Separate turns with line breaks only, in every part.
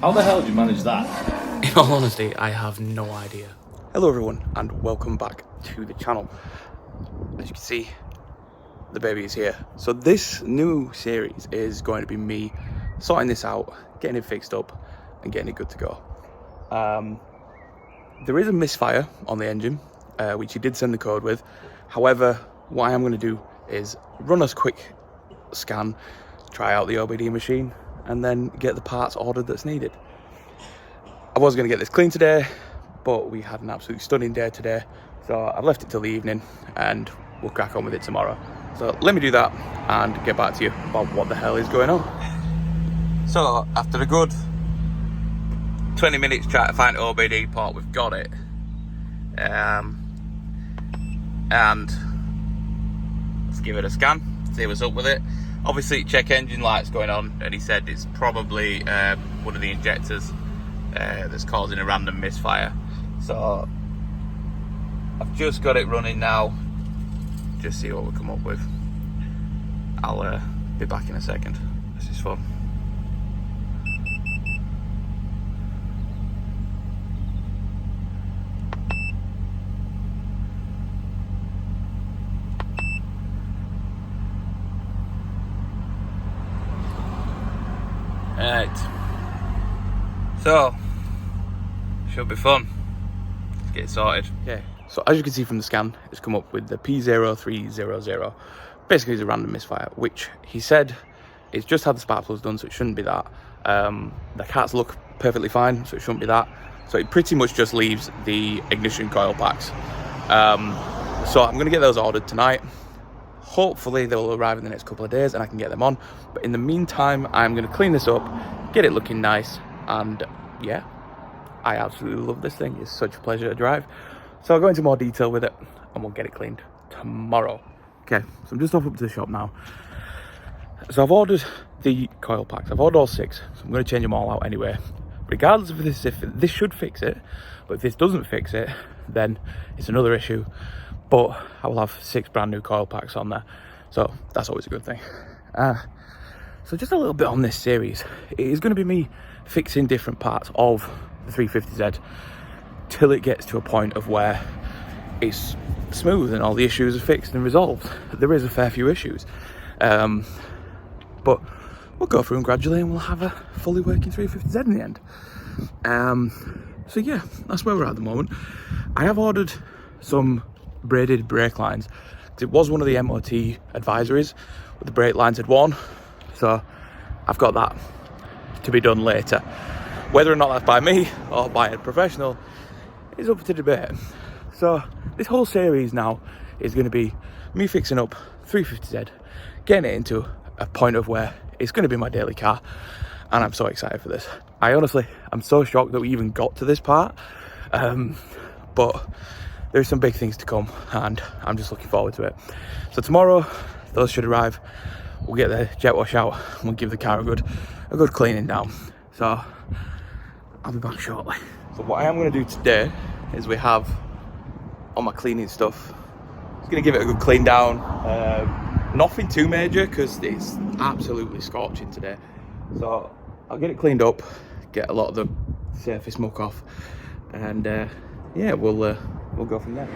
How the hell did you manage that?
In all honesty, I have no idea. Hello everyone, and welcome back to the channel. As you can see, the baby is here. So this new series is going to be me sorting this out, getting it fixed up, and getting it good to go. There is a misfire on the engine, which he did send the code with. However, what I am going to do is run a quick scan, try out the OBD machine, and then get the parts ordered that's needed. I was going to get this clean today, but we had an absolutely stunning day today, so I've left it till the evening and we'll crack on with it tomorrow. So let me do that and get back to you about what the hell is going on. So after a good 20 minutes trying to find OBD port, we've got it. And let's give it a scan, see what's up with it. Obviously check engine lights going on, and he said it's probably one of the injectors that's causing a random misfire. So I've just got it running now, just see what we come up with. I'll be back in a second. This is fun. Right, so should be fun. Let's get it sorted. Yeah, so as you can see from the scan, it's come up with the P0300. Basically it's a random misfire, which he said it's just had the spark plugs done, so it shouldn't be that. The cats look perfectly fine, so it shouldn't be that. So it pretty much just leaves the ignition coil packs. So I'm going to get those ordered tonight. Hopefully they will arrive in the next couple of days and I can get them on. But in the meantime, I'm going to clean this up, get it looking nice, and yeah, I absolutely love this thing. It's such a pleasure to drive. So I'll go into more detail with it and we'll get it cleaned tomorrow. Okay, so I'm just off up to the shop now. So I've ordered the coil packs. I've ordered all 6, so I'm going to change them all out anyway. Regardless of this, if this should fix it, but if this doesn't fix it, then it's another issue. But I will have 6 brand new coil packs on there, so that's always a good thing. So just a little bit on this series. It is going to be me fixing different parts of the 350Z till it gets to a point of where it's smooth and all the issues are fixed and resolved. There is a fair few issues, but we'll go through them gradually and we'll have a fully working 350Z in the end. So yeah, that's where we're at the moment. I have ordered some braided brake lines. It was one of the MOT advisories where the brake lines had worn, so I've got that to be done later. Whether or not that's by me or by a professional is up to debate. So this whole series now is going to be me fixing up 350Z, getting it into a point of where it's going to be my daily car, and I'm so excited for this. I'm so shocked that we even got to this part, but there's some big things to come and I'm just looking forward to it. So tomorrow those should arrive. We'll get the jet wash out and we'll give the car a good cleaning down. So I'll be back shortly. So what I am going to do today is we have all my cleaning stuff. Just going to give it a good clean down. Nothing too major because it's absolutely scorching today. So I'll get it cleaned up, get a lot of the surface muck off, and yeah, we'll go from there.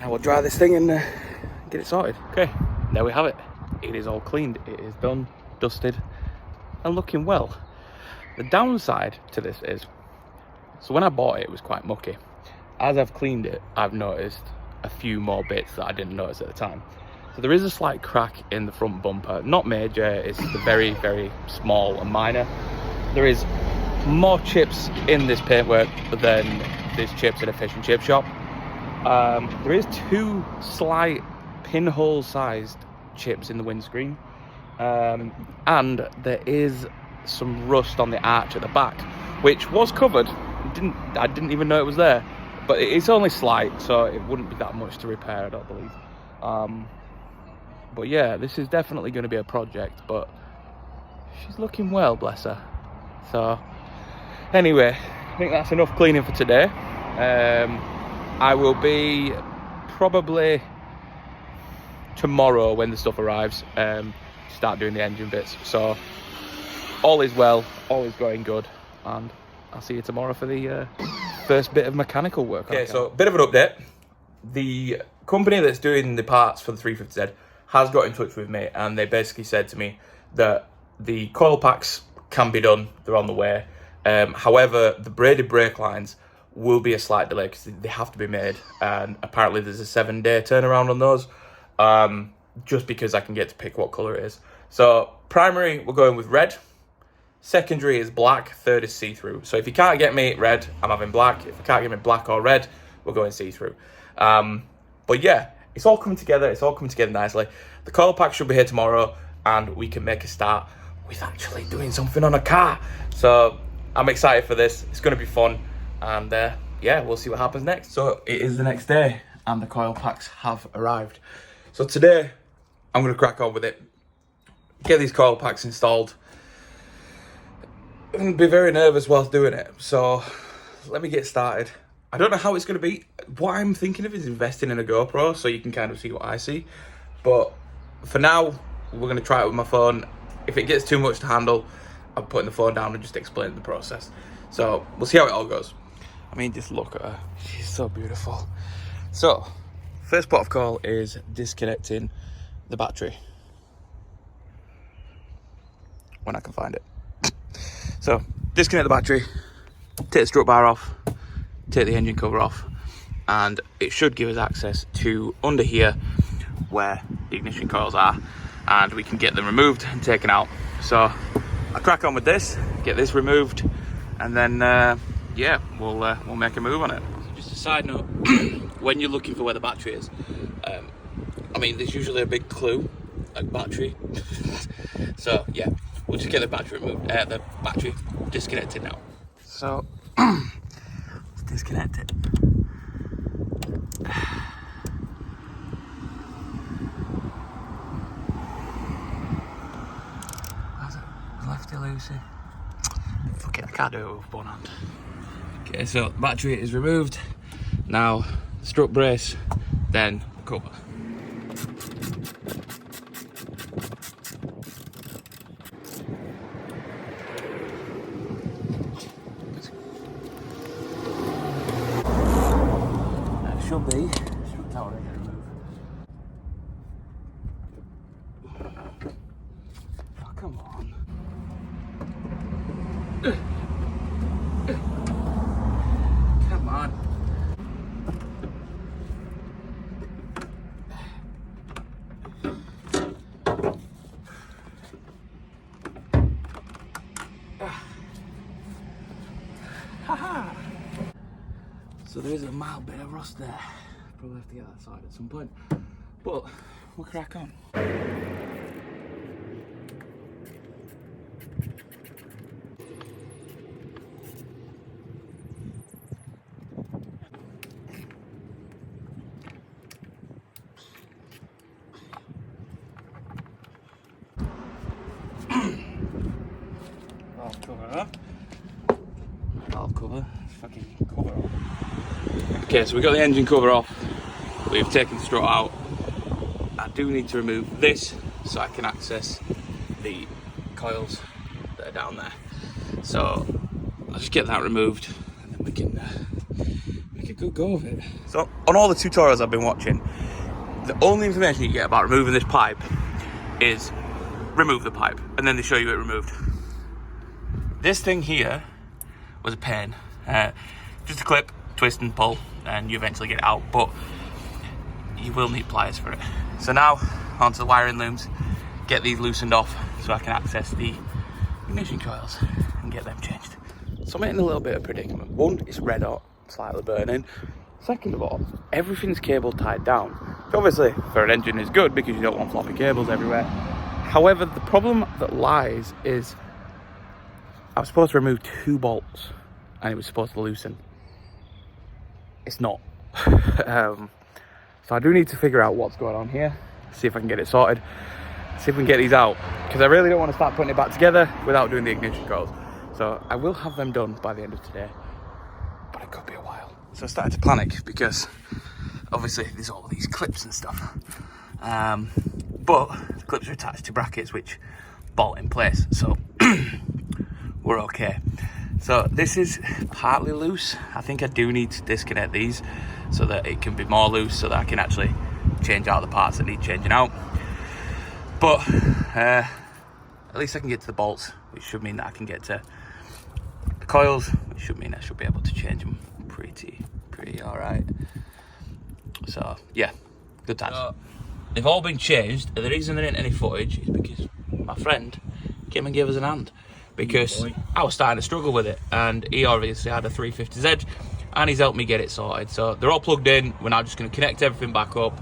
I will dry this thing and get it sorted. Okay, there we have it. It is all cleaned. It is done, dusted, and looking well. The downside to this is, so when I bought it, it was quite mucky. As I've cleaned it, I've noticed a few more bits that I didn't notice at the time. So there is a slight crack in the front bumper. Not major, it's very, very small and minor. There is more chips in this paintwork than there's chips in a fish and chip shop. There is 2 slight pinhole-sized chips in the windscreen. And there is some rust on the arch at the back, which was covered. I didn't even know it was there. But it's only slight, so it wouldn't be that much to repair, I don't believe. But yeah, this is definitely going to be a project, but she's looking well, bless her. So anyway, I think that's enough cleaning for today. I will be probably tomorrow when the stuff arrives, start doing the engine bits. So all is well, all is going good, and I'll see you tomorrow for the first bit of mechanical work. Okay, so a bit of an update. The company that's doing the parts for the 350Z has got in touch with me, and they basically said to me that the coil packs can be done, they're on the way. However, the braided brake lines will be a slight delay because they have to be made, and apparently there's a 7-day turnaround on those, just because I can get to pick what colour it is. So primary, we're going with red. Secondary is black, third is see-through. So if you can't get me red, I'm having black. If you can't get me black or red, we're going see-through. But yeah, it's all coming together. It's all coming together nicely. The coil pack should be here tomorrow, and we can make a start with actually doing something on a car. So I'm excited for this. It's going to be fun. And yeah, we'll see what happens next. So it is the next day, and the coil packs have arrived. So today, I'm going to crack on with it. Get these coil packs installed. I'm going to be very nervous whilst doing it. So let me get started. I don't know how it's going to be. What I'm thinking of is investing in a GoPro so you can kind of see what I see. But for now, we're going to try it with my phone. If it gets too much to handle, I'm putting the phone down and just explaining the process. So we'll see how it all goes. I mean, just look at her. She's so beautiful. So, first port of call is disconnecting the battery. When I can find it. So, disconnect the battery, take the strut bar off, take the engine cover off, and it should give us access to under here where the ignition coils are, and we can get them removed and taken out. So I'll crack on with this, get this removed, and then yeah, we'll make a move on it. So just a side note, when you're looking for where the battery is, I mean, there's usually a big clue, like battery. So yeah, we'll just get the battery removed, the battery disconnected now. So let's disconnect it. Lefty loosey. Fuck it, I can't do it with one hand. Okay, so the battery is removed. Now the strut brace, then the cover. Should be strut tower removed. Oh, come on. Come on. Haha. So there is a mild bit of rust there. Probably have to get that side at some point. But we'll crack on. Valve cover up. Valve cover. Fucking cover off. Okay, so we got the engine cover off. We've taken the strut out. I do need to remove this so I can access the coils that are down there. So I'll just get that removed, and then we can make a good go of it. So on all the tutorials I've been watching, the only information you get about removing this pipe is remove the pipe, and then they show you it removed. This thing here was a pain. Just a clip, twist and pull, and you eventually get it out, but you will need pliers for it. So now onto the wiring looms, get these loosened off so I can access the ignition coils and get them changed. So I'm in a little bit of predicament. One, it's red hot, slightly burning. Second of all, everything's cable tied down. Which obviously for an engine is good because you don't want floppy cables everywhere. However, the problem that lies is I was supposed to remove 2 bolts and it was supposed to loosen. It's not. So I do need to figure out what's going on here, see if I can get it sorted, see if we can get these out, because I really don't want to start putting it back together without doing the ignition coils. So I will have them done by the end of today, but it could be a while. So I started to panic because obviously there's all these clips and stuff, but the clips are attached to brackets which bolt in place, so we're okay. So this is partly loose. I think I do need to disconnect these so that it can be more loose, so that I can actually change out the parts that need changing out. But at least I can get to the bolts, which should mean that I can get to the coils, which should mean I should be able to change them pretty all right. So yeah, good times. So, they've all been changed. The reason there ain't any footage is because my friend came and gave us a hand, because I was starting to struggle with it, and he obviously had a 350Z and he's helped me get it sorted. So they're all plugged in. We're now just going to connect everything back up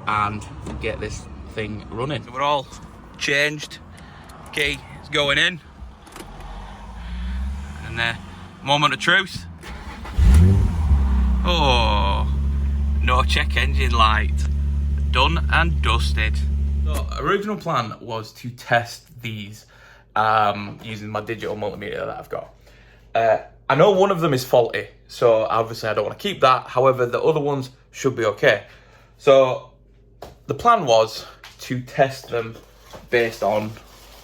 and get this thing running. So we're all changed. Key is going in, and the moment of truth. Oh, no check engine light. Done and dusted. So original plan was to test these using my digital multimeter that I've got. I know one of them is faulty, so obviously I don't want to keep that. However, the other ones should be okay. So the plan was to test them based on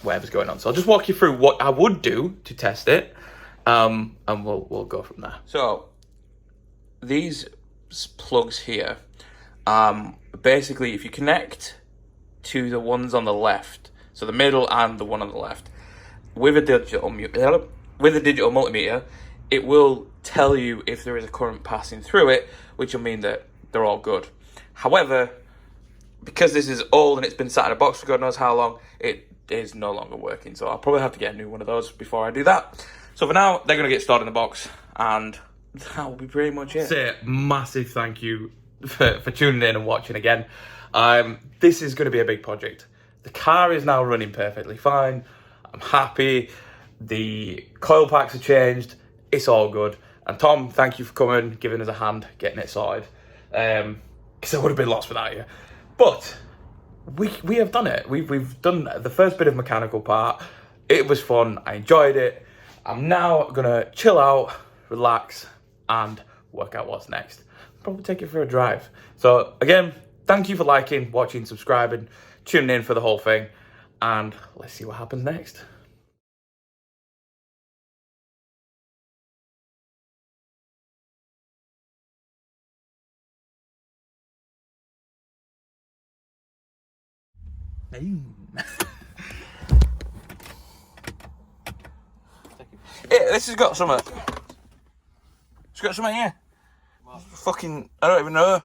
whatever's going on. So I'll just walk you through what I would do to test it, and we'll go from there. So these plugs here, basically if you connect to the ones on the left, so the middle and the one on the left, with a digital multimeter, it will tell you if there is a current passing through it, which will mean that they're all good. However, because this is old and it's been sat in a box for God knows how long, it is no longer working. So I'll probably have to get a new one of those before I do that. So for now, they're going to get stored in the box, and that will be pretty much it. Say a massive thank you for tuning in and watching again. This is going to be a big project. The car is now running perfectly fine. I'm happy. The coil packs are changed. It's all good. And Tom, thank you for coming, giving us a hand, getting it sorted. Because I would have been lost without you. But we have done it. We've done the first bit of mechanical part. It was fun. I enjoyed it. I'm now gonna chill out, relax, and work out what's next. Probably take it for a drive. So again, thank you for liking, watching, subscribing, tuning in for the whole thing, and let's see what happens next. This has got something. It's got something here. Fucking, I don't even know.